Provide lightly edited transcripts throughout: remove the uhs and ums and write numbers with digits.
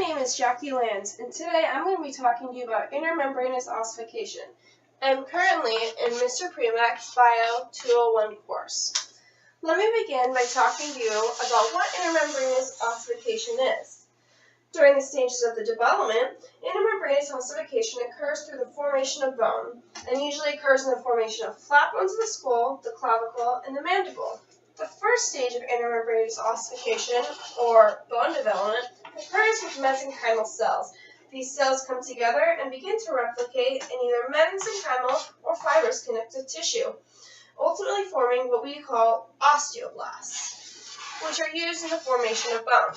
name is Jackie Lands, and today I'm going to be talking to you about intermembranous ossification. I'm currently in Mr. Premac's Bio 201 course. Let me begin by talking to you about what intermembranous ossification is. During the stages of the development, intermembranous ossification occurs through the formation of bone, and usually occurs in the formation of flat bones of the skull, the clavicle, and the mandible. The first stage of intermembranous ossification, or bone development, occurs with mesenchymal cells. These cells come together and begin to replicate in either mesenchymal or fibrous connective tissue, ultimately forming what we call osteoblasts, which are used in the formation of bone.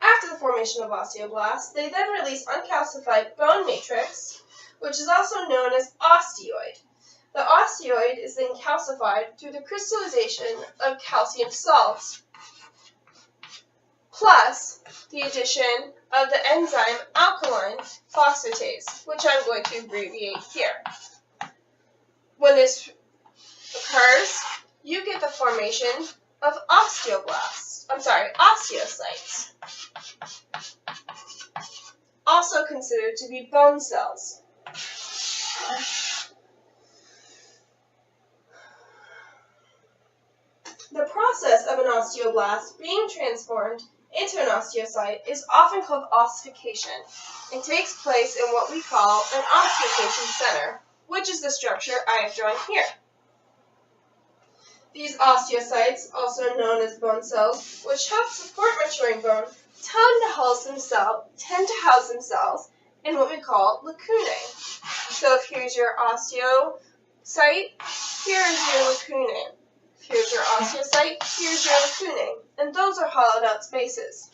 After the formation of osteoblasts, they then release uncalcified bone matrix, which is also known as osteoid. The osteoid is then calcified through the crystallization of calcium salts, plus the addition of the enzyme alkaline phosphatase, which I'm going to abbreviate here. When this occurs, you get the formation of osteocytes, also considered to be bone cells. The process of an osteoblast being transformed into an osteocyte is often called ossification. It takes place in what we call an ossification center, which is the structure I have drawn here. These osteocytes, also known as bone cells, which help support maturing bone, tend to house themselves in what we call lacunae. So if here's your osteocyte, here is your lacunae. Here's your osteocyte, here's your lacunae, and those are hollowed out spaces.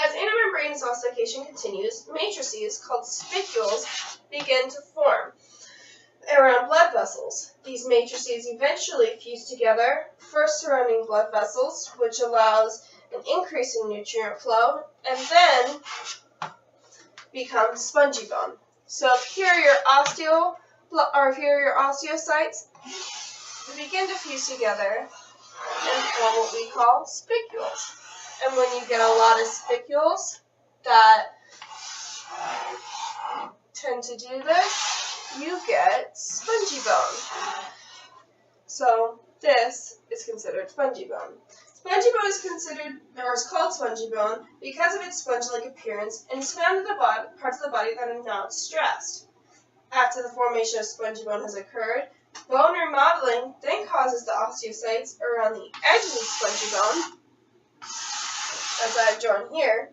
As intermembranous ossification continues, matrices called spicules begin to form around blood vessels. These matrices eventually fuse together, first surrounding blood vessels, which allows an increase in nutrient flow, and then become spongy bone. So if here are your osteocytes, they begin to fuse together and form what we call spicules. And when you get a lot of spicules that tend to do this, you get spongy bone. So this is considered spongy bone. Spongy bone is called spongy bone because of its sponge-like appearance and is found in the parts of the body that are not stressed. After the formation of spongy bone has occurred, bone remodeling then causes the osteocytes around the edges of spongy bone, as I've drawn here,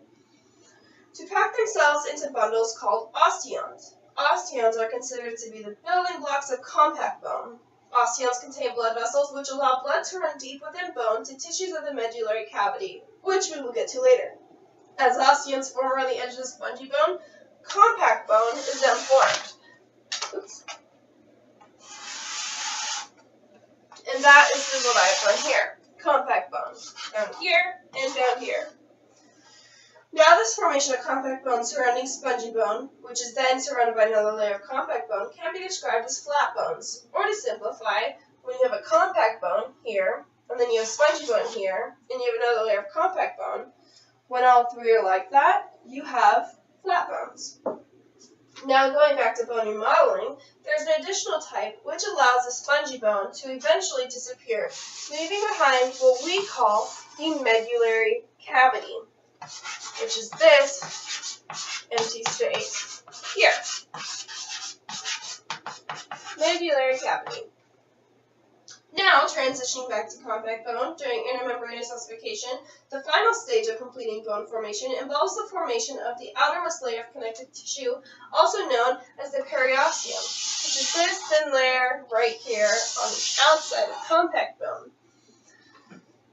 to pack themselves into bundles called osteons. Osteons are considered to be the building blocks of compact bone. Osteons contain blood vessels which allow blood to run deep within bone to tissues of the medullary cavity, which we will get to later. As osteons form around the edges of spongy bone, compact bone is then formed. Oops. And that is what I've done here. Compact bone. Down here and down here. Now this formation of compact bone surrounding spongy bone, which is then surrounded by another layer of compact bone, can be described as flat bones. Or to simplify, when you have a compact bone here, and then you have spongy bone here, and you have another layer of compact bone, when all three are like that, you have flat bones. Now going back to bone remodeling, there's an additional type which allows the spongy bone to eventually disappear, leaving behind what we call the medullary cavity, which is this empty space here. Medullary cavity. Now, transitioning back to compact bone, during intermembranous ossification, the final stage of completing bone formation involves the formation of the outermost layer of connective tissue, also known as the periosteum, which is this thin layer right here on the outside of compact bone.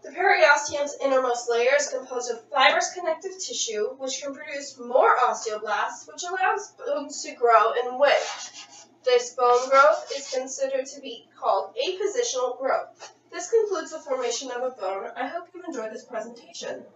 The periosteum's innermost layer is composed of fibrous connective tissue, which can produce more osteoblasts, which allows bones to grow in width. This bone growth is considered to be called apositional growth. This concludes the formation of a bone. I hope you enjoyed this presentation.